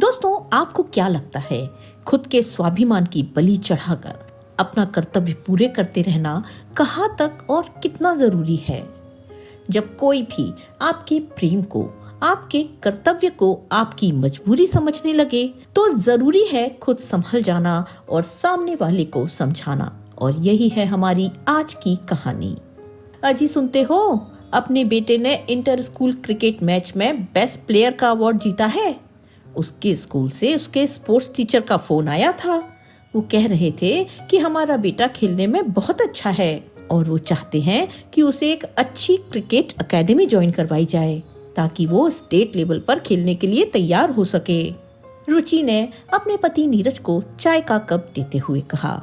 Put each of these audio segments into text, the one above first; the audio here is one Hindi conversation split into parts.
दोस्तों, आपको क्या लगता है, खुद के स्वाभिमान की बलि चढ़ाकर अपना कर्तव्य पूरे करते रहना कहाँ तक और कितना जरूरी है? जब कोई भी आपके प्रेम को, आपके कर्तव्य को आपकी मजबूरी समझने लगे, तो जरूरी है खुद संभल जाना और सामने वाले को समझाना। और यही है हमारी आज की कहानी। अजी सुनते हो, अपने बेटे ने इंटर स्कूल क्रिकेट मैच में बेस्ट प्लेयर का अवार्ड जीता है। उसके स्कूल से उसके स्पोर्ट्स टीचर का फोन आया था। वो कह रहे थे कि हमारा बेटा खेलने में बहुत अच्छा है और वो चाहते हैं कि उसे एक अच्छी क्रिकेट एकेडमी ज्वाइन करवाई जाए ताकि वो स्टेट लेवल पर खेलने के लिए तैयार हो सके। रुचि ने अपने पति नीरज को चाय का कप देते हुए कहा।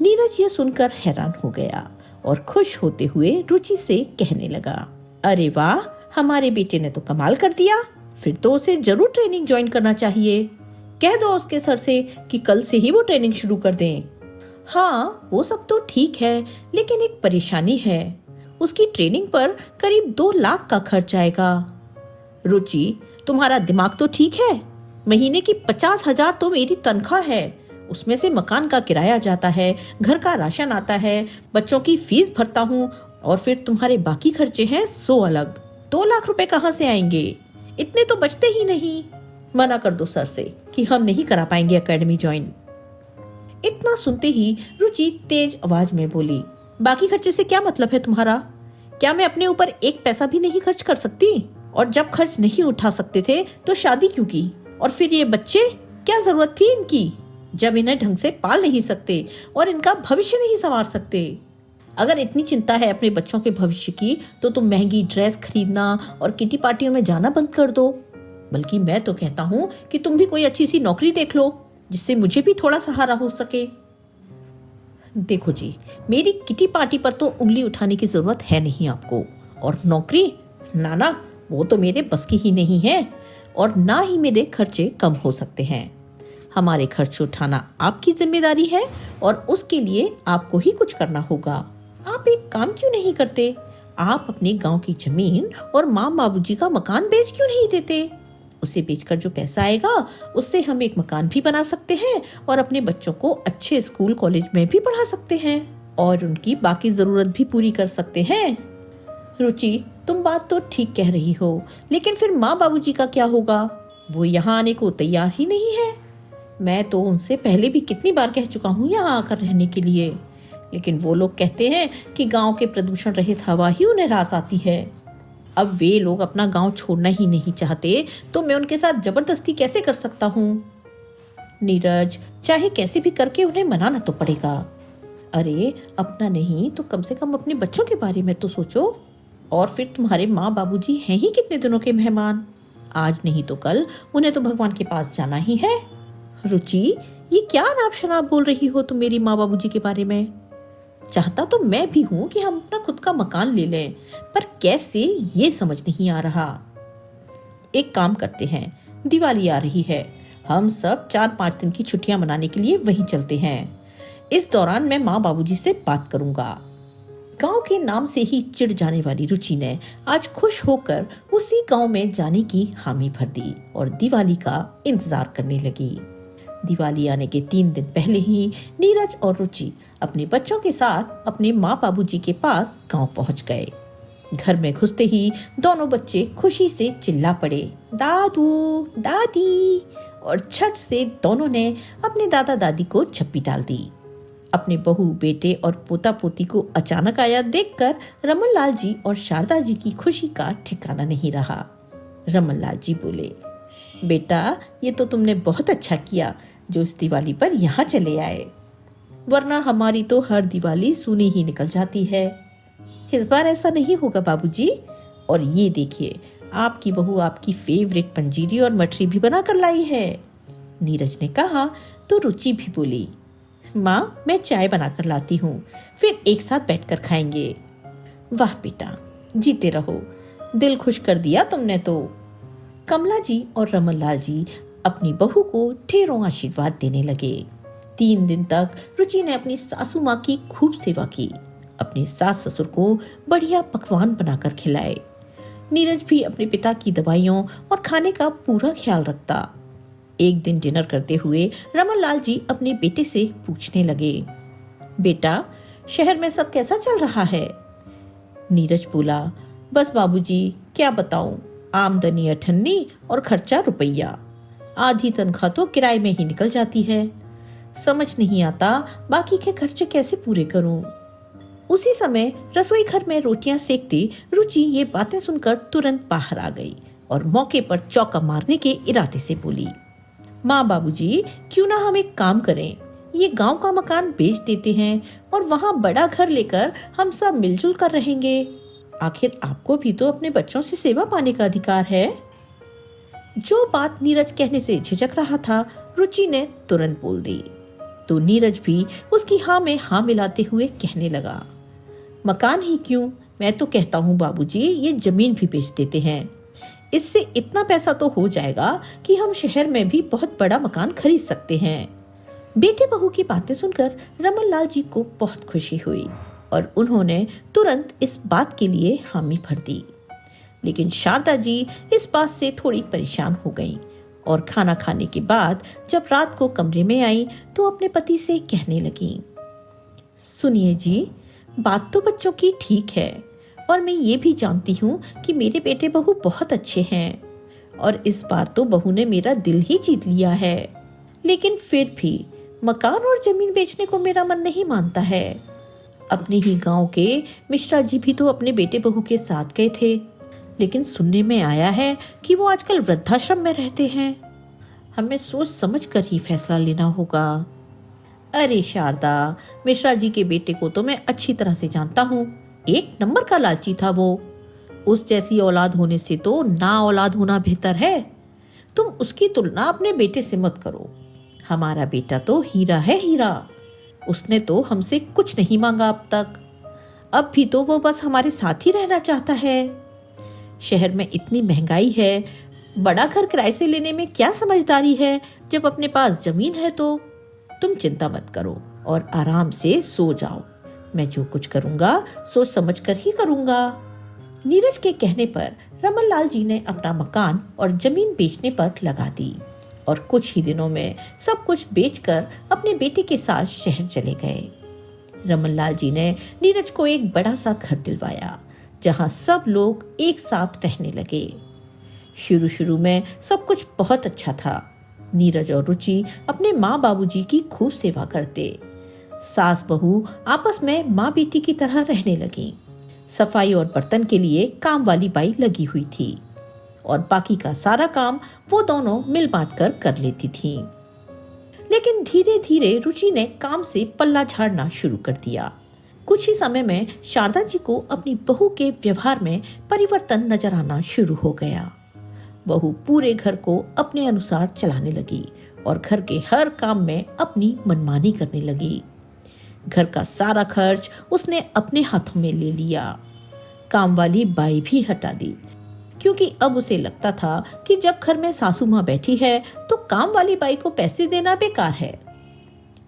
नीरज ये सुनकर हैरान हो गया और खुश होते हुए रुचि से कहने लगा, अरे वाह, हमारे बेटे ने तो कमाल कर दिया। फिर तो उसे जरूर ट्रेनिंग ज्वाइन करना चाहिए। कह दो उसके सर से कि कल से ही वो ट्रेनिंग शुरू कर दें। हाँ, वो सब तो ठीक है, लेकिन एक परेशानी है। उसकी ट्रेनिंग पर करीब 2 लाख का खर्च आएगा। रुचि, तुम्हारा दिमाग तो ठीक है? महीने की 50,000 तो मेरी तनख्वाह है। उसमें से मकान का किराया जाता है, घर का राशन आता है, बच्चों की फीस भरता हूँ और फिर तुम्हारे बाकी खर्चे हैं 100 अलग। 2 लाख रुपए कहाँ से आएंगे? इतने तो बचते ही नहीं। मना कर दो सर से कि हम नहीं करा पाएंगे एकेडमी ज्वाइन। इतना सुनते ही रुचि तेज आवाज में बोली, बाकी खर्चे से क्या मतलब है तुम्हारा? क्या मैं अपने ऊपर एक पैसा भी नहीं खर्च कर सकती? और जब खर्च नहीं उठा सकते थे तो शादी क्यों की? और फिर ये बच्चे, क्या जरूरत थी इनकी जब इन्हें ढंग से पाल नहीं सकते और इनका भविष्य नहीं संवार सकते? अगर इतनी चिंता है अपने बच्चों के भविष्य की तो तुम महंगी ड्रेस खरीदना और किटी पार्टियों में जाना बंद कर दो। बल्कि मैं तो कहता हूँ कि तुम भी कोई अच्छी सी नौकरी देख लो जिससे मुझे भी थोड़ा सहारा हो सके। देखो जी, मेरी किटी पार्टी पर तो उंगली उठाने की जरूरत है नहीं आपको। और नौकरी, ना, वो तो मेरे बस की ही नहीं है और ना ही मेरे खर्चे कम हो सकते हैं। हमारे खर्च उठाना आपकी जिम्मेदारी है और उसके लिए आपको ही कुछ करना होगा। आप एक काम क्यों नहीं करते? आप अपने गांव की जमीन और माँ बाबूजी का मकान बेच क्यों नहीं देते? उसे बेचकर जो पैसा आएगा उससे हम एक मकान भी बना सकते हैं और अपने बच्चों को अच्छे स्कूल कॉलेज में भी पढ़ा सकते हैं और उनकी बाकी जरूरत भी पूरी कर सकते हैं। रुचि, तुम बात तो ठीक कह रही हो, लेकिन फिर माँ बाबूजी का क्या होगा? वो यहाँ आने को तैयार ही नहीं है। मैं तो उनसे पहले भी कितनी बार कह चुका हूँ यहाँ आकर रहने के लिए, लेकिन वो लोग कहते हैं कि गांव के प्रदूषण रहित हवा ही उन्हें रास आती है। अब वे लोग अपना गांव छोड़ना ही नहीं चाहते तो मैं उनके साथ जबरदस्ती कैसे कर सकता हूँ? नीरज, चाहे कैसे भी करके उन्हें मनाना तो पड़ेगा। अरे अपना नहीं तो कम से कम अपने बच्चों के बारे में तो सोचो। और फिर तुम्हारे माँ बाबूजी हैं ही कितने दिनों के मेहमान। आज नहीं तो कल उन्हें तो भगवान के पास जाना ही है। रुचि, ये क्या अनाप शनाप बोल रही हो तुम मेरी माँ बाबूजी के बारे में? चाहता तो मैं भी हूँ कि हम अपना खुद का मकान ले लें, पर कैसे ये समझ नहीं आ रहा। एक काम करते हैं, दिवाली आ रही है, हम सब 4-5 दिन की छुट्टियां मनाने के लिए वहीं चलते हैं। इस दौरान मैं माँ बाबूजी से बात करूंगा। गांव के नाम से ही चिढ़ जाने वाली रुचि ने आज खुश होकर उसी गांव में जाने की हामी भर दी और दिवाली का इंतजार करने लगी। दिवाली आने के 3 दिन पहले ही नीरज और रुचि अपने बच्चों के साथ अपने माँ बाबूजी के पास गांव पहुंच गए। घर में घुसते ही दोनों बच्चे खुशी से चिल्ला पड़े, दादू, दादी, और झट से दोनों ने अपने दादा दादी को झप्पी डाल दी। अपने बहू, बेटे और पोता पोती को अचानक आया देखकर रमन लाल जी और शारदा जी की खुशी का ठिकाना नहीं रहा। रमन लाल जी बोले, बेटा, ये तो तुमने बहुत अच्छा किया जो इस दिवाली पर यहाँ चले आए, वरना हमारी तो हर दिवाली सूनी ही निकल जाती है। इस बार ऐसा नहीं होगा बाबूजी। और ये देखिए, आपकी बहू आपकी फेवरेट पंजीरी और मठरी भी बना कर लाई है। नीरज ने कहा तो रुचि भी बोली, माँ, मैं चाय बनाकर लाती हूँ, फिर एक साथ बैठकर खाएंगे। वाह बेटा, जीते रहो, दिल खुश कर दिया तुमने तो। कमला जी और रमन लाल जी अपनी बहू को ढेरों आशीर्वाद देने लगे। 3 दिन तक रुचि ने अपनी सासू माँ की खूब सेवा की, अपने सास ससुर को बढ़िया पकवान बनाकर खिलाए। नीरज भी अपने पिता की दवाइयों और खाने का पूरा ख्याल रखता। एक दिन डिनर करते हुए रमन लाल जी अपने बेटे से पूछने लगे, बेटा, शहर में सब कैसा चल रहा है? नीरज बोला, बस बाबूजी, क्या बताऊं, आमदनी अठन्नी और खर्चा रुपया। आधी तनख्वाह तो किराए में ही निकल जाती है। समझ नहीं आता बाकी के खर्चे कैसे पूरे करूं। उसी समय रसोई घर में रोटियां सेकती रुचि ये बातें सुनकर तुरंत बाहर आ गई और मौके पर चौका मारने के इरादे से बोली, माँ बाबूजी, क्यों ना हम एक काम करें, ये गांव का मकान बेच देते हैं और वहाँ बड़ा घर लेकर हम सब मिलजुल कर रहेंगे। आखिर आपको भी तो अपने बच्चों से सेवा पाने का अधिकार है। जो बात नीरज कहने से झिझक रहा था, रुचि ने तुरंत बोल दी। तो नीरज भी उसकी हाँ में हाँ मिलाते हुए कहने लगा, मकान ही क्यों, मैं तो कहता हूँ बाबूजी, ये जमीन भी बेच देते हैं। इससे इतना पैसा तो हो जाएगा कि हम शहर में भी बहुत बड़ा मकान खरीद सकते हैं। बेटे बहू की बातें सुनकर रमन लाल जी को बहुत खुशी हुई और उन्होंने तुरंत इस बात के लिए हामी भर दी। लेकिन शारदा जी इस बात से थोड़ी परेशान हो गईं और खाना खाने के बाद जब रात को कमरे में आई तो अपने पति से कहने लगी, सुनिए जी, बात तो बच्चों की ठीक है और मैं ये भी जानती हूँ कि मेरे बेटे बहू बहुत अच्छे हैं और इस बार तो बहू ने मेरा दिल ही जीत लिया है। लेकिन फिर भी मकान और जमीन बेचने को मेरा मन नहीं मानता है। अपने ही गांव के मिश्रा जी भी तो अपने बेटे बहू के साथ गए थे, लेकिन सुनने में आया है कि वो आजकल वृद्धाश्रम में रहते हैं। हमें सोच समझ कर ही फैसला लेना होगा। अरे शारदा, मिश्रा जी के बेटे को तो मैं अच्छी तरह से जानता हूँ। एक नंबर का लालची था वो। उस जैसी औलाद होने से तो ना औलाद होना बेहतर है। तुम उसकी तुलना अपने बेटे से मत करो। हमारा बेटा तो हीरा है, हीरा। उसने तो हमसे कुछ नहीं मांगा अब तक। अब भी तो वो बस हमारे साथ ही रहना चाहता है। शहर में इतनी महंगाई है, बड़ा घर किराए से लेने में क्या समझदारी है जब अपने पास जमीन है। तो तुम चिंता मत करो और आराम से सो जाओ। मैं जो कुछ करूंगा सोच समझ कर ही करूंगा। नीरज के कहने पर रमन लाल जी ने अपना मकान और जमीन बेचने पर लगा दी और कुछ ही दिनों में सब कुछ बेचकर अपने बेटे के साथ शहर चले गए। रमन लाल जी ने नीरज को एक बड़ा सा घर दिलवाया जहां सब लोग एक साथ रहने लगे। शुरू शुरू में सब कुछ बहुत अच्छा था। नीरज और रुचि अपने माँ बाबूजी की खूब सेवा करते। सास बहू आपस में माँ बेटी की तरह रहने लगी। सफाई और बर्तन के लिए काम वाली बाई लगी हुई थी और बाकी का सारा काम वो दोनों मिल बांट कर लेती थी। लेकिन धीरे धीरे रुचि ने काम से पल्ला झाड़ना शुरू कर दिया। कुछ ही समय में शारदा जी को अपनी बहू के व्यवहार में परिवर्तन नजर आना शुरू हो गया। बहू पूरे घर को अपने अनुसार चलाने लगी और घर के हर काम में अपनी मनमानी करने लगी। घर का सारा खर्च उसने अपने हाथों में ले लिया। काम वाली बाई भी हटा दी क्योंकि अब उसे लगता था कि जब घर में सासू माँ बैठी है तो काम वाली बाई को पैसे देना बेकार है।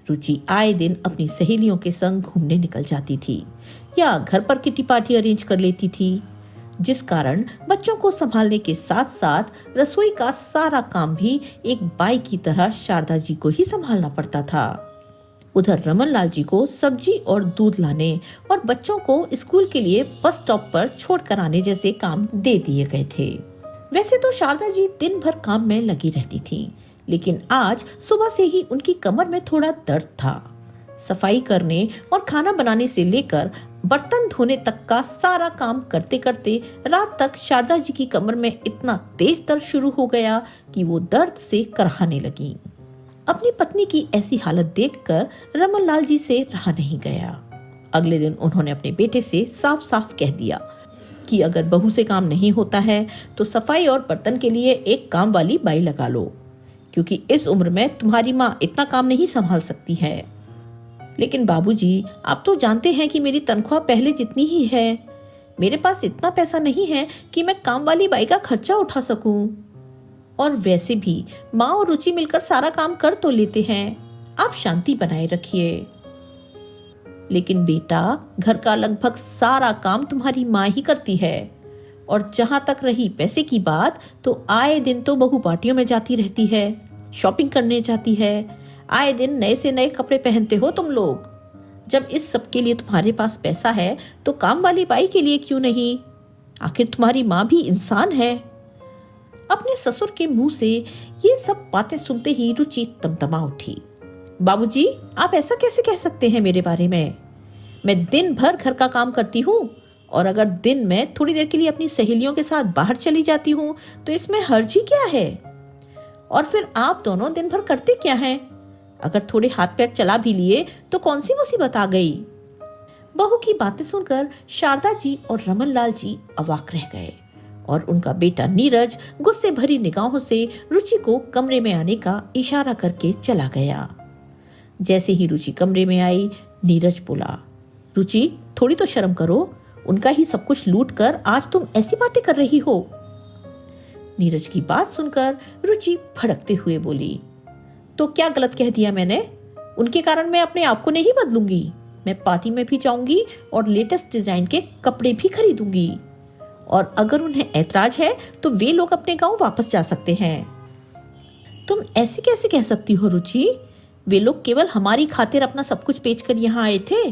रुचि आए दिन अपनी सहेलियों के संग घूमने निकल जाती थी या घर पर किटी पार्टी अरेंज कर लेती थी, जिस कारण बच्चों को संभालने के साथ साथ रसोई का सारा काम भी एक बाई की तरह शारदा जी को ही संभालना पड़ता था। उधर रमन लाल जी को सब्जी और दूध लाने और बच्चों को स्कूल के लिए बस स्टॉप पर छोड़ कर आने जैसे काम दे दिए गए थे। वैसे तो शारदा जी दिन भर काम में लगी रहती थी, लेकिन आज सुबह से ही उनकी कमर में थोड़ा दर्द था। सफाई करने और खाना बनाने से लेकर बर्तन धोने तक का सारा काम करते करते रात तक शारदा जी की कमर में इतना तेज दर्द शुरू हो गया कि वो दर्द से कराहने लगी। अपनी पत्नी की ऐसी हालत देखकर रमन लाल जी से रहा नहीं गया। अगले दिन उन्होंने अपने बेटे से साफ साफ कह दिया कि अगर बहू से काम नहीं होता है तो सफाई और बर्तन के लिए एक काम वाली बाई लगा लो, क्योंकि इस उम्र में तुम्हारी माँ इतना काम नहीं संभाल सकती है। लेकिन बाबूजी, आप तो जानते हैं कि मेरी तनख्वाह पहले जितनी ही है। मेरे पास इतना पैसा नहीं है कि मैं काम वाली बाई का खर्चा उठा सकूं। और वैसे भी माँ और रुचि मिलकर सारा काम कर तो लेते हैं। आप शांति बनाए रखिए। लेकिन बेटा, घर का लगभग सारा काम तुम्हारी माँ ही करती है और जहां तक रही पैसे की बात, तो आए दिन तो बहू पार्टियों में जाती रहती है शॉपिंग करने जाती है, आए दिन नए से नए कपड़े पहनते हो तुम लोग। जब इस सब के लिए तुम्हारे पास पैसा है तो काम वाली बाई के लिए क्यों नहीं? आखिर तुम्हारी माँ भी इंसान है। अपने ससुर के मुंह से ये सब बातें सुनते ही रुचि तमतमा उठी। बाबूजी, आप ऐसा कैसे कह सकते हैं मेरे बारे में? मैं दिन भर घर का काम करती हूँ और अगर दिन में थोड़ी देर के लिए अपनी सहेलियों के साथ बाहर चली जाती हूँ तो इसमें हर्ज ही क्या है? और फिर आप दोनों दिन भर करते क्या हैं? अगर थोड़े हाथ पैर चला भी लिए तो कौन सी मुसीबत आ गई? बहू की बातें सुनकर शारदा जी और रमन लाल जी अवाक रह गए और उनका बेटा नीरज गुस्से भरी निगाहों से रुचि को कमरे में आने का इशारा करके चला गया। जैसे ही रुचि कमरे में आई, नीरज बोला, रुचि थोड़ी तो शर्म करो, उनका ही सब कुछ लूट कर आज तुम ऐसी बातें कर रही हो। नीरज की बात सुनकर रुचि भड़कते हुए बोली, तो क्या गलत कह दिया मैंने? उनके कारण मैं अपने आप को नहीं बदलूंगी। मैं पार्टी में भी जाऊंगी और लेटेस्ट डिजाइन के कपड़े भी खरीदूंगी। और अगर उन्हें ऐतराज है तो वे लोग अपने गांव वापस जा सकते हैं। तुम ऐसे कैसे कह सकती हो रुचि? वे लोग केवल हमारी खातिर अपना सब कुछ बेचकर यहाँ आए थे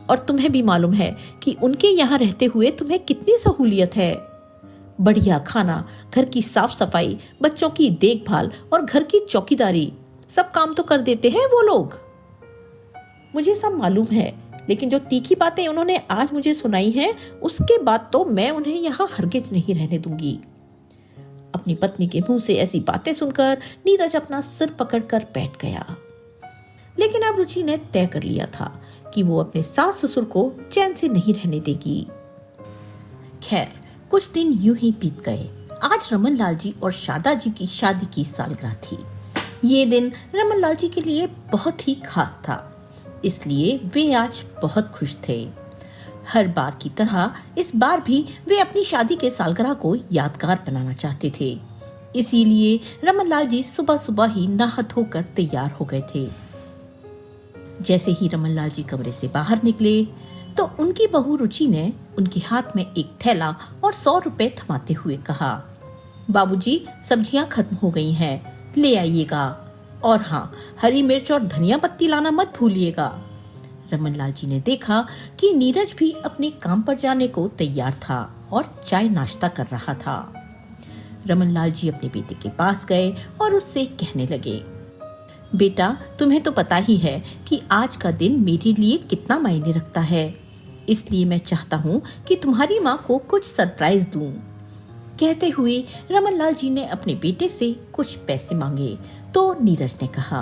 और तुम्हें भी मालूम है कि उनके यहाँ रहते हुए तुम्हें कितनी सहूलियत है। बढ़िया खाना, घर की साफ सफाई, बच्चों की देखभाल और घर की चौकीदारी, सब काम तो कर देते हैं वो लोग। मुझे सब मालूम है, लेकिन जो तीखी बातें उन्होंने आज मुझे सुनाई हैं, उसके बाद तो मैं उन्हें यहाँ हरगिज नहीं रहने दूंगी। अपनी पत्नी के मुंह से ऐसी बातें सुनकर नीरज अपना सिर पकड़कर बैठ गया। लेकिन अब रुचि ने तय कर लिया था कि वो अपने सास ससुर को चैन से नहीं रहने देगी। खैर, कुछ दिन यूं ही बीत गए। आज रमन लाल जी और शारदा जी की शादी की सालगिरह थी। ये दिन रमन लाल जी के लिए बहुत ही खास था, इसलिए वे आज बहुत खुश थे। हर बार की तरह इस बार भी वे अपनी शादी के सालगिरह को यादगार बनाना चाहते थे। इसीलिए रमन लाल जी सुबह सुबह ही नहा धोकर तैयार हो गए थे। जैसे ही रमन लाल जी कमरे से बाहर निकले तो उनकी बहू रुचि ने उनके हाथ में एक थैला और 100 रुपए थमाते हुए कहा, बाबूजी, सब्जियां खत्म हो गई हैं, ले आइएगा। और हाँ, हरी मिर्च और धनिया पत्ती लाना मत भूलिएगा। रमन लाल जी ने देखा कि नीरज भी अपने काम पर जाने को तैयार था और चाय नाश्ता कर रहा था। रमन लाल जी अपने बेटे के पास गए और उससे कहने लगे, बेटा, तुम्हें तो पता ही है कि आज का दिन मेरे लिए कितना मायने रखता है, इसलिए मैं चाहता हूँ कि तुम्हारी माँ को कुछ सरप्राइज दूं। कहते हुए रमन लाल जी ने अपने बेटे से कुछ पैसे मांगे तो नीरज ने कहा,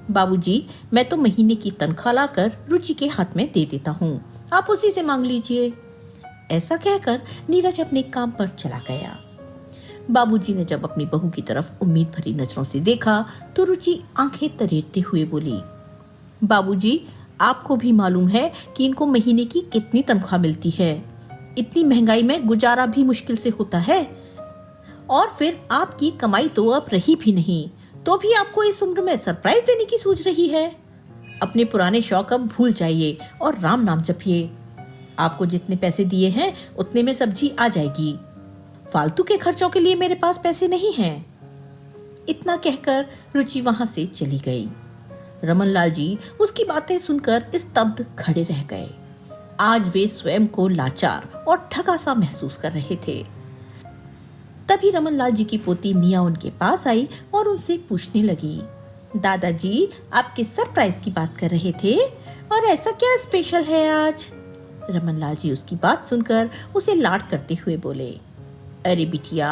बाबूजी, मैं तो महीने की तनख्वाह लाकर रुचि के हाथ में दे देता हूँ, आप उसी से मांग लीजिए। ऐसा कहकर नीरज अपने काम पर चला गया। बाबूजी ने जब अपनी बहू की तरफ उम्मीद भरी नजरों से देखा तो रुचि आंखें तरेरते हुए बोली, बाबूजी, आपको भी मालूम है कि इनको महीने की कितनी तनख्वाह मिलती है। इतनी महंगाई में गुजारा भी मुश्किल से होता है। और फिर आपकी कमाई तो अब रही भी नहीं, तो भी आपको इस उम्र में सरप्राइज देने की सोच रही है। अपने पुराने शौक अब भूल जाइए और राम नाम जपिए। आपको जितने पैसे दिए हैं उतने में सब्जी आ जाएगी। फालतू के खर्चों के लिए मेरे पास पैसे नहीं हैं। इतना कहकर रुचि वहां से चली गई। रमन लाल जी उसकी बातें सुनकर स्तब्ध खड़े रह गए। आज वे स्वयं को लाचार और ठगा सा महसूस कर रहे थे। तभी रमन लाल जी की पोती निया उनके पास आई और उनसे पूछने लगी, दादाजी, आप किस सरप्राइज की बात कर रहे थे और ऐसा क्या स्पेशल है आज? रमन लाल जी उसकी बात सुनकर उसे लाड करते हुए बोले, अरे बिटिया,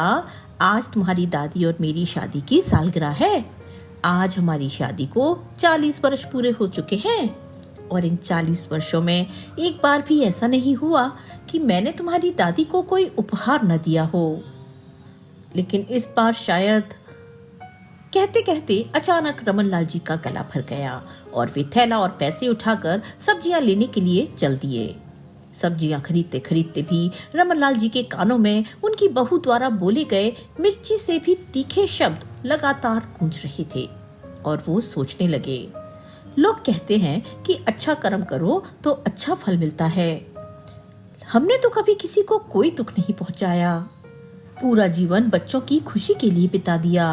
आज तुम्हारी दादी और मेरी शादी की सालगिरह है। आज हमारी शादी को 40 वर्ष पूरे हो चुके हैं और इन 40 वर्षों में एक बार भी ऐसा नहीं हुआ कि मैंने तुम्हारी दादी को कोई उपहार न दिया हो। लेकिन इस बार शायद। कहते कहते अचानक रमन लाल जी का गला भर गया और वे थैला और पैसे उठाकर सब्जियां लेने के लिए चल दिए। सब्जियां खरीदते खरीदते भी रमन लाल जी के कानों में उनकी बहू द्वारा बोले गए मिर्ची से भी तीखे शब्द लगातार गूंज रहे थे और वो सोचने लगे, लोग कहते हैं कि अच्छा कर्म करो तो अच्छा फल मिलता है। हमने तो कभी किसी को कोई दुख नहीं पहुंचाया, पूरा जीवन बच्चों की खुशी के लिए बिता दिया।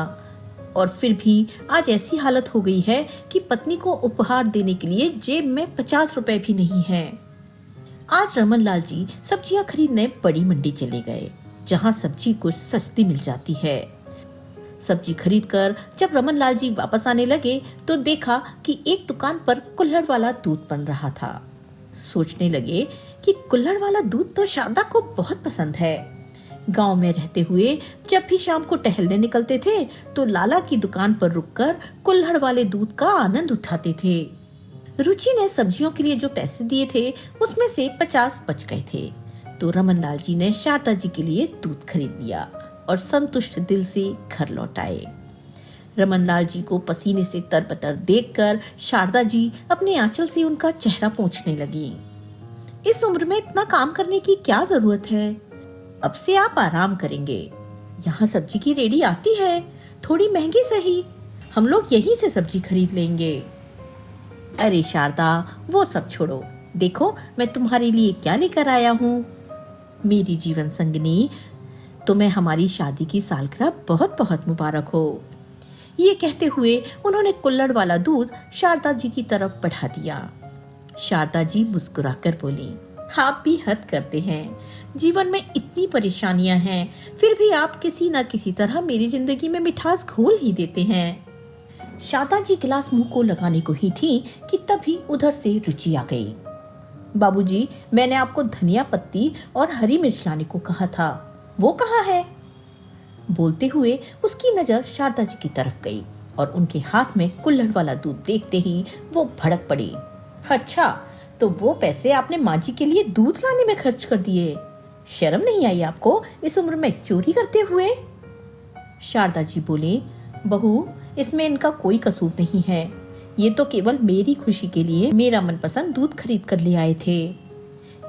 और फिर भी आज ऐसी हालत हो गई है कि पत्नी को उपहार देने के लिए जेब में 50 रुपए भी नहीं है। आज रमन लाल जी सब्जियां खरीदने बड़ी मंडी चले गए, जहां सब्जी कुछ सस्ती मिल जाती है। सब्जी खरीदकर जब रमन लाल जी वापस आने लगे तो देखा कि एक दुकान पर कुल्हड़ वाला दूध बन रहा था। सोचने लगे कि कुल्हड़ वाला दूध तो शारदा को बहुत पसंद है। गांव में रहते हुए जब भी शाम को टहलने निकलते थे तो लाला की दुकान पर रुककर कुल्हड़ वाले दूध का आनंद उठाते थे। रुचि ने सब्जियों के लिए जो पैसे दिए थे उसमें से 50 बच गए थे, तो रमन लाल जी ने शारदा जी के लिए दूध खरीद लिया और संतुष्ट दिल से घर लौट आए। रमन लाल जी को पसीने से तरबतर देखकर शारदा जी अपने आंचल से उनका चेहरा पोंछने लगी। इस उम्र में इतना काम करने की क्या जरूरत है? अब से आप आराम करेंगे। यहाँ सब्जी की रेडी आती है, थोड़ी महंगी सही, हम लोग यहीं से सब्जी खरीद लेंगे। अरे शारदा, वो सब छोड़ो, देखो मैं तुम्हारे लिए क्या लेकर आया हूँ। मेरी जीवन संगनी, तुम्हें हमारी शादी की सालगिरह बहुत बहुत मुबारक हो। ये कहते हुए उन्होंने कुल्हड़ वाला दूध शारदा जी की तरफ बढ़ा दिया। शारदा जी मुस्कुराकर बोली, आप भी हद करते हैं। जीवन में इतनी परेशानियां हैं, फिर भी आप किसी न किसी तरह मेरी जिंदगी में मिठास घोल ही देते हैं। शारदा जी गिलास मुंह को लगाने को ही थी कि तभी उधर से रुचि आ गई। बाबूजी, मैंने आपको धनिया पत्ती और हरी मिर्च लाने को कहा था, वो कहाँ है? बोलते हुए उसकी नजर शारदा जी की तरफ गई और उनके हाथ में कुल्हड़ वाला दूध देखते ही वो भड़क पड़ी। अच्छा, तो वो पैसे आपने माँ जी के लिए दूध लाने में खर्च कर दिए? शर्म नहीं आई आपको इस उम्र में चोरी करते हुए? शारदा जी बोली, बहू, इसमें इनका कोई कसूर नहीं है। ये तो केवल मेरी खुशी के लिए मेरा मनपसंद दूध खरीद कर ले आए थे।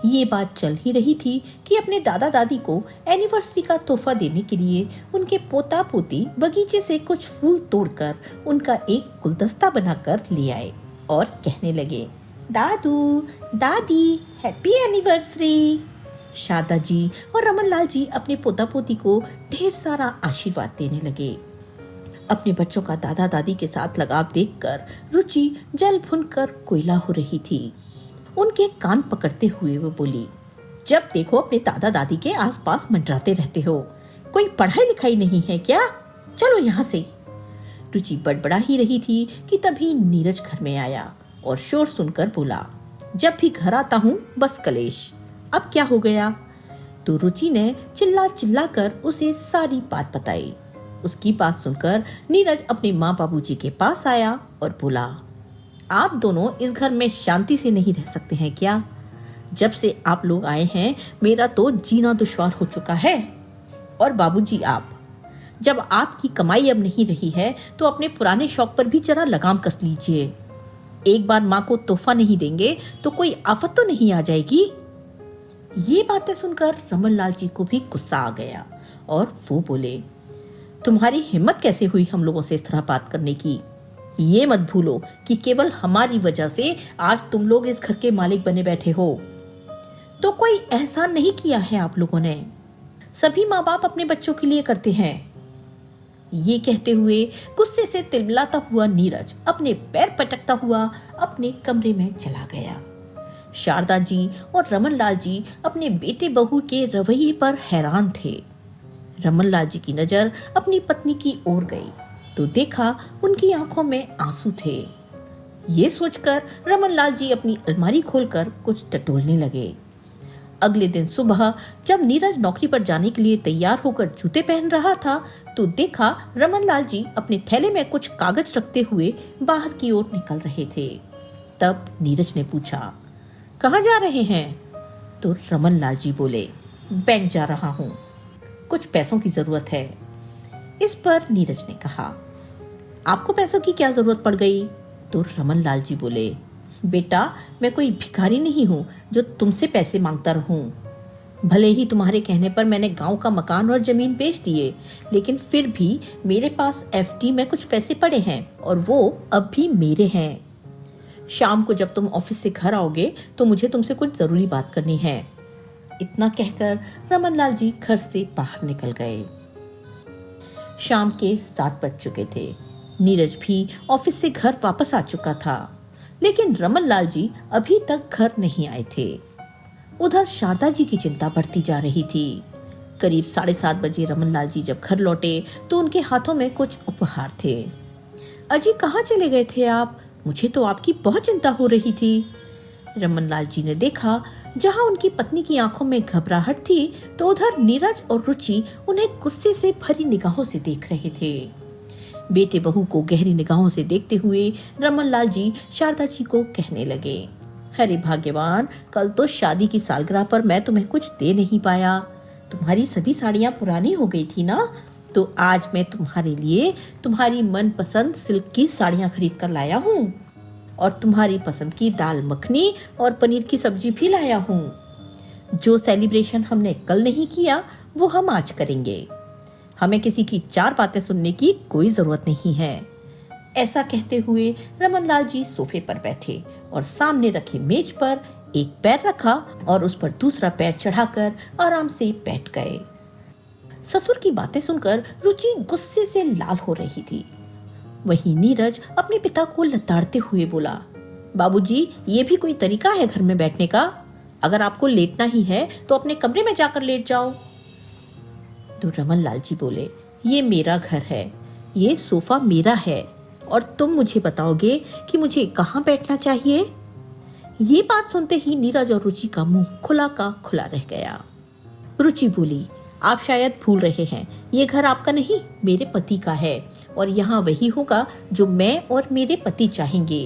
ये बात चल ही रही थी कि अपने दादा दादी को एनिवर्सरी का तोहफा देने के लिए उनके पोता पोती बगीचे से कुछ फूल तोड़कर उनका एक गुलदस्ता बनाकर ले आए और कहने लगे, दादू दादी, हैप्पी एनिवर्सरी। शारदा जी और रमन लाल जी अपने पोता पोती को ढेर सारा आशीर्वाद देने लगे। अपने बच्चों का दादा दादी के साथ लगाव देखकर रुचि जल भुनकर कोयला हो रही थी। उनके कान पकड़ते हुए वो बोली, जब देखो अपने दादा दादी के आसपास मंडराते रहते हो, कोई पढ़ाई लिखाई नहीं है क्या? चलो यहाँ से। रुचि बड़बड़ा ही रही थी कि तभी नीरज घर में आया और शोर सुनकर बोला, जब भी घर आता हूँ बस कलेश। अब क्या हो गया? तो रुचि ने चिल्ला चिल्ला कर उसे सारी बात बताई। उसकी बात सुनकर नीरज अपने माँ बाबूजी के पास आया और बोला, आप दोनों इस घर में शांति से नहीं रह सकते हैं क्या? जब से आप लोग आए हैं मेरा तो जीना दुश्वार हो चुका है। और बाबूजी, आप, जब आपकी कमाई अब नहीं रही है तो अपने पुराने शौक पर भी जरा लगाम कस लीजिए। एक बार माँ को तोहफा नहीं देंगे तो कोई आफत तो नहीं आ जाएगी? ये बातें सुनकर रमन लाल जी को भी गुस्सा आ गया और वो बोले, तुम्हारी हिम्मत कैसे हुई हम लोगों से इस तरह बात करने की? ये मत भूलो कि केवल हमारी वजह से आज तुम लोग इस घर के मालिक बने बैठे हो। तो कोई एहसान नहीं किया है आप लोगों ने, सभी माँ बाप अपने बच्चों के लिए करते हैं। ये कहते हुए गुस्से से तिलमिलाता हुआ नीरज अपने पैर पटकता हुआ अपने कमरे में चला गया। शारदा जी और रमन लाल जी अपने बेटे बहू के रवैये पर हैरान थे। रमन लाल जी की नजर अपनी पत्नी की ओर गई तो देखा उनकी आंखों में आंसू थे। ये सोचकर रमन लाल जी अपनी अलमारी खोलकर कुछ टटोलने लगे। अगले दिन सुबह जब नीरज नौकरी पर जाने के लिए तैयार होकर जूते पहन रहा था तो देखा रमन लाल जी अपने थैले में कुछ कागज रखते हुए बाहर की ओर निकल रहे थे। तब नीरज ने पूछा, कहाँ जा रहे हैं? तो रमन लाल जी बोले, बैंक जा रहा हूँ, कुछ पैसों की जरूरत है। इस पर नीरज ने कहा, आपको पैसों की क्या जरूरत पड़ गई? तो रमन लाल जी बोले, बेटा, मैं कोई भिखारी नहीं हूँ जो तुमसे पैसे मांगता रहूं। भले ही तुम्हारे कहने पर मैंने गांव का मकान और जमीन बेच दिए, लेकिन फिर भी मेरे पास एफडी में कुछ पैसे पड़े हैं और वो अब भी मेरे हैं। शाम को जब तुम ऑफिस से घर आओगे तो मुझे तुमसे कुछ जरूरी बात करनी है। इतना कहकर रमन लाल जी घर से बाहर निकल गए। शाम के 7 बज चुके थे। नीरज भी ऑफिस से घर वापस आ चुका था, लेकिन रमन लाल जी अभी तक घर नहीं आए थे। उधर शारदा जी की चिंता बढ़ती जा रही थी। करीब 7:30 बजे रमन लाल जी जब घर लौटे तो उनके हाथों में कुछ उपहार थे। अजी, कहाँ चले गए थे आप? मुझे तो आपकी बहुत चिंता हो रही थी। रमन लाल जी ने देखा, जहाँ उनकी पत्नी की आंखों में घबराहट थी तो उधर नीरज और रुचि उन्हें गुस्से से भरी निगाहों से देख रहे थे। बेटे बहू को गहरी निगाहों से देखते हुए रमन लाल जी शारदा जी को कहने लगे, अरे भाग्यवान, कल तो शादी की सालगिरह पर मैं तुम्हें कुछ दे नहीं पाया। तुम्हारी सभी साड़ियाँ पुरानी हो गई थी ना, तो आज मैं तुम्हारे लिए तुम्हारी मनपसंद सिल्क की साड़ियाँ खरीद कर लाया हूँ और तुम्हारी पसंद की दाल मखनी और पनीर की सब्जी भी लाया हूँ। जो सेलिब्रेशन हमने कल नहीं किया वो हम आज करेंगे। हमें किसी की 4 बातें सुनने की कोई जरूरत नहीं है। ऐसा कहते हुए रमन लाल जी सोफे पर बैठे और सामने रखे मेज पर एक पैर रखा और उस पर दूसरा पैर चढ़ाकर आराम से बैठ गए। ससुर की बातें सुनकर रुचि गुस्से से लाल हो रही थी। वहीं नीरज अपने पिता को लताड़ते हुए बोला, बाबूजी, ये भी कोई तरीका है घर में बैठने का? अगर आपको लेटना ही है तो अपने कमरे में जाकर लेट जाओ। तो रमन लाल जी बोले, ये मेरा घर है, ये सोफा मेरा है और तुम मुझे बताओगे कि मुझे कहाँ बैठना चाहिए? ये बात सुनते ही नीरज और रुचि का मुंह खुला का खुला रह गया। रुचि बोली, आप शायद भूल रहे हैं, ये घर आपका नहीं, मेरे पति का है और यहाँ वही होगा जो मैं और मेरे पति चाहेंगे।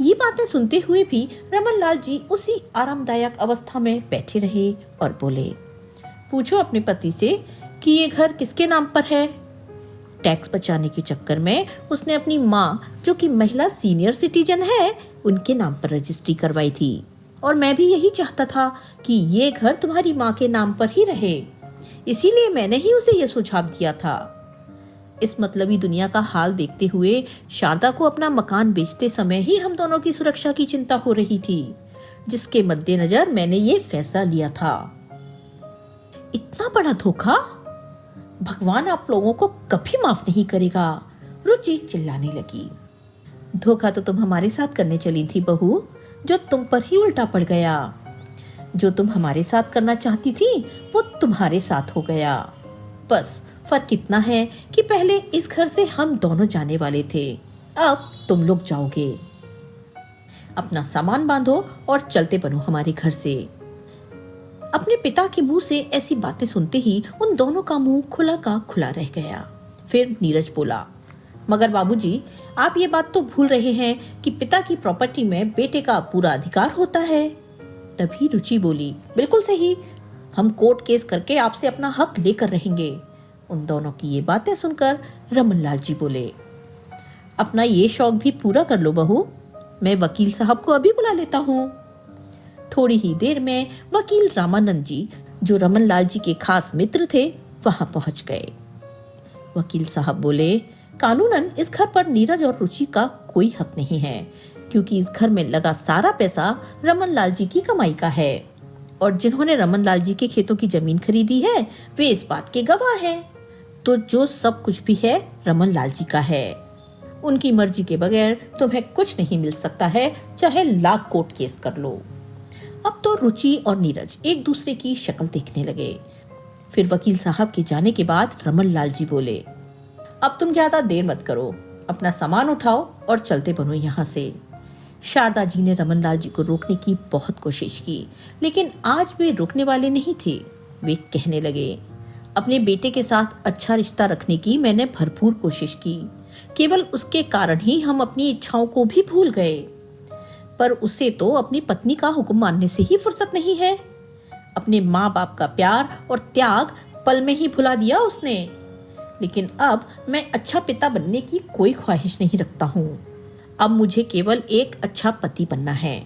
ये बातें सुनते हुए भी रमन लाल जी उसी आरामदायक अवस्था में बैठे रहे और बोले, पूछो अपने पति से कि ये घर किसके नाम पर है। टैक्स बचाने के चक्कर में उसने अपनी माँ, जो कि महिला सीनियर सिटीजन है, उनके नाम पर रजिस्ट्री करवाई थी और मैं भी यही चाहता था कि ये घर तुम्हारी माँ के नाम पर ही रहे, इसीलिए मैंने ही उसे ये सुझाव दिया था। इस मतलबी दुनिया का हाल देखते हुए शारदा को अपना मकान बेचते समय ही हम दोनों की सुरक्षा की चिंता हो रही थी, जिसके मद्देनजर मैंने ये फैसला लिया था। इतना बड़ा धोखा भगवान आप लोगों को कभी माफ नहीं करेगा। रुचि चिल्लाने लगी, धोखा तो तुम हमारे साथ करने चली थी बहू, जो तुम पर ही उल्टा पड़ गया। जो तुम हमारे साथ करना चाहती थी वो तुम्हारे साथ हो गया। बस फर्क इतना है कि पहले इस घर से हम दोनों जाने वाले थे, अब तुम लोग जाओगे। अपना सामान बांधो और चलते बनो हमारे घर से। अपने पिता के मुंह से ऐसी बातें सुनते ही उन दोनों का मुंह खुला का खुला रह गया। फिर नीरज बोला, मगर बाबूजी, आप ये बात तो भूल रहे हैं कि पिता की प्रॉपर्टी में बेटे का पूरा अधिकार होता है। तभी रुचि बोली, बिल्कुल सही, हम कोर्ट केस करके आपसे अपना हक लेकर रहेंगे। उन दोनों की ये बातें सुनकर रमन लाल जी बोले, अपना ये शौक भी पूरा कर लो बहू, मैं वकील साहब को अभी बुला लेता हूँ। थोड़ी ही देर में वकील रामानंद जी, जो रमन लाल जी के खास मित्र थे, वहां पहुंच गए। वकील साहब बोले, कानूनन इस घर पर नीरज और रुचि का कोई हक नहीं है, क्योंकि इस घर में लगा सारा पैसा रमन लाल जी की कमाई का है और जिन्होंने रमन लाल जी के खेतों की जमीन खरीदी है वे इस बात के गवाह हैं। तो जो सब कुछ भी है रमन लाल जी का है। उनकी मर्जी के बगैर तुम्हें कुछ नहीं मिल सकता है, चाहे लाख कोर्ट केस कर लो। अब तो रुचि और नीरज एक दूसरे की शक्ल देखने लगे। फिर वकील साहब के जाने के बाद रमन लाल जी बोले, अब तुम ज्यादा देर मत करो, अपना सामान उठाओ और चलते बनो यहाँ से। शारदा जी ने रमन लाल जी को रोकने की बहुत कोशिश की, लेकिन आज वे रुकने वाले नहीं थे। वे कहने लगे, अपने बेटे के साथ अच्छा रिश्ता रखने की मैंने भरपूर कोशिश की, केवल उसके कारण ही हम अपनी इच्छाओं को भी भूल गए। पर उसे तो अपनी पत्नी का हुक्म मानने से ही फुर्सत नहीं है। अपने माँ बाप का प्यार और त्याग पल में ही भुला दिया उसने। लेकिन अब मैं अच्छा पिता बनने की कोई ख्वाहिश नहीं रखता हूँ। अब मुझे केवल एक अच्छा पति बनना है।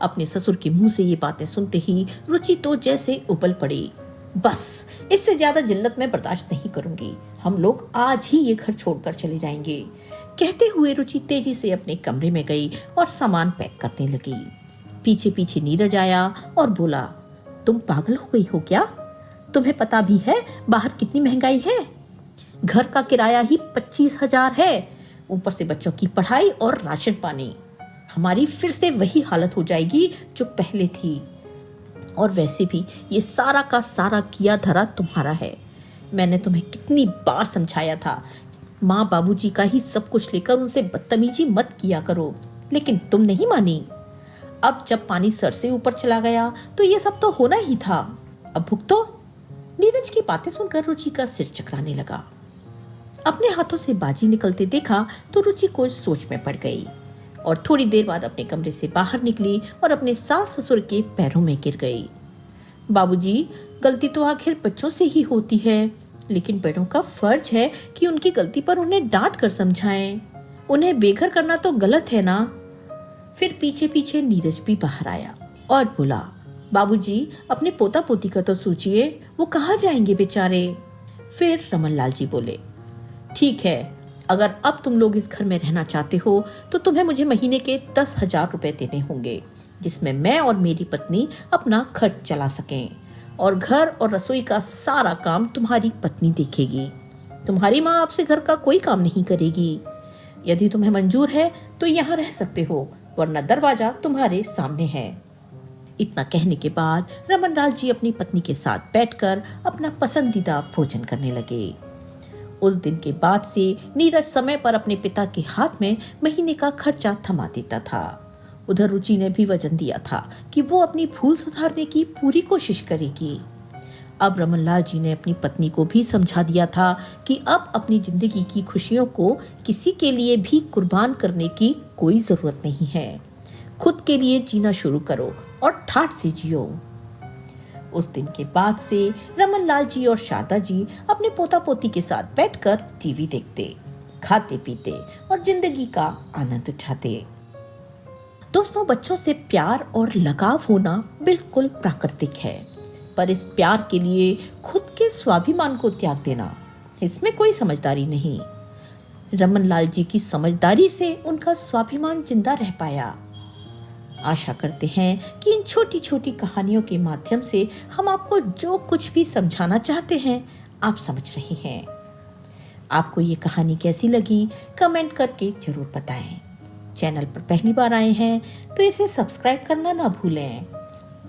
अपने ससुर के मुंह से ये बातें सुनते ही रुचि तो जैसे उबल पड़ी। बस इससे ज्यादा जिल्लत मैं बर्दाश्त नहीं करूंगी, हम लोग आज ही ये घर छोड़कर चले जाएंगे। कहते हुए रुचि तेजी से अपने कमरे में गई और सामान पैक करने लगी। पीछे पीछे नीरज आया और बोला, तुम पागल हो गई हो क्या? तुम्हें पता भी है बाहर कितनी महंगाई है? घर का किराया ही 25,000 है, ऊपर से बच्चों की पढ़ाई और राशन पानी। हमारी फिर से वही हालत हो जाएगी जो पहले थी। और वैसे भी ये सारा का सारा किया धरा तुम्हारा है। मैंने तुम्हें कितनी बार समझाया था, माँ बाबूजी का ही सब कुछ लेकर उनसे बदतमीजी मत किया करो, लेकिन तुम नहीं मानी। अब जब पानी सर से ऊपर चला गया तो ये सब तो होना ही था। अब भुगतो। नीरज की बातें सुनकर रुचि का सिर चकराने लगा। अपने हाथों से बाजी निकलते देखा तो रुचि को सोच में पड़ गई और थोड़ी देर बाद अपने कमरे से बाहर निकली और अपने सास ससुर के पैरों में गिर गई। बाबूजी, गलती तो आखिर बच्चों से ही होती है, लेकिन बड़ों का फर्ज है कि उनकी गलती पर उन्हें डांट कर समझाएं। उन्हें बेघर करना तो गलत है ना। फिर पीछे पीछे नीरज भी बाहर आया और बोला, बाबूजी, अपने पोता पोती का तो सोचिए, वो कहाँ जाएंगे बेचारे। फिर रमन लाल जी बोले, ठीक है, अगर अब तुम लोग इस घर में रहना चाहते हो तो तुम्हें मुझे महीने के 10,000 रुपए देने होंगे, जिसमें मैं और मेरी पत्नी अपना खर्च चला सकें, और घर और रसोई का सारा काम तुम्हारी पत्नी देखेगी। तुम्हारी माँ आपसे घर का कोई काम नहीं करेगी। यदि तुम्हें मंजूर है तो यहाँ रह सकते हो, वरना दरवाजा तुम्हारे सामने है। इतना कहने के बाद रमन लाल जी अपनी पत्नी के साथ बैठकर अपना पसंदीदा भोजन करने लगे। उस दिन के बाद से नीरज समय पर अपने पिता के हाथ में महीने का खर्चा थमा देता था। उधर रुचि ने भी वचन दिया था कि वो अपनी भूल सुधारने की पूरी कोशिश करेगी। अब रमन लाल जी ने अपनी पत्नी को भी समझा दिया था कि अब अपनी जिंदगी की खुशियों को किसी के लिए भी कुर्बान करने की कोई जरूरत नहीं है। खुद के लिए जीना शुरू करो और ठाठ से जियो। उस दिन के बाद से रमन लाल जी और शारदा जी अपने पोता पोती के साथ बैठकर टीवी देखते, खाते पीते और जिंदगी का आनंद उठाते। दोस्तों, बच्चों से प्यार और लगाव होना बिल्कुल प्राकृतिक है, पर इस प्यार के लिए खुद के स्वाभिमान को त्याग देना, इसमें कोई समझदारी नहीं। रमन लाल जी की समझदारी से उनका स्वाभिमान जिंदा रह पाया। आशा करते हैं कि इन छोटी छोटी कहानियों के माध्यम से हम आपको जो कुछ भी समझाना चाहते हैं आप समझ रहे हैं। आपको ये कहानी कैसी लगी कमेंट करके जरूर बताएं। चैनल पर पहली बार आए हैं तो इसे सब्सक्राइब करना ना भूलें।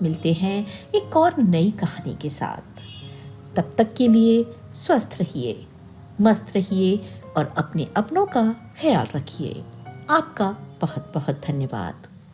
मिलते हैं एक और नई कहानी के साथ। तब तक के लिए स्वस्थ रहिए, मस्त रहिए और अपने अपनों का ख्याल रखिए। आपका बहुत बहुत धन्यवाद।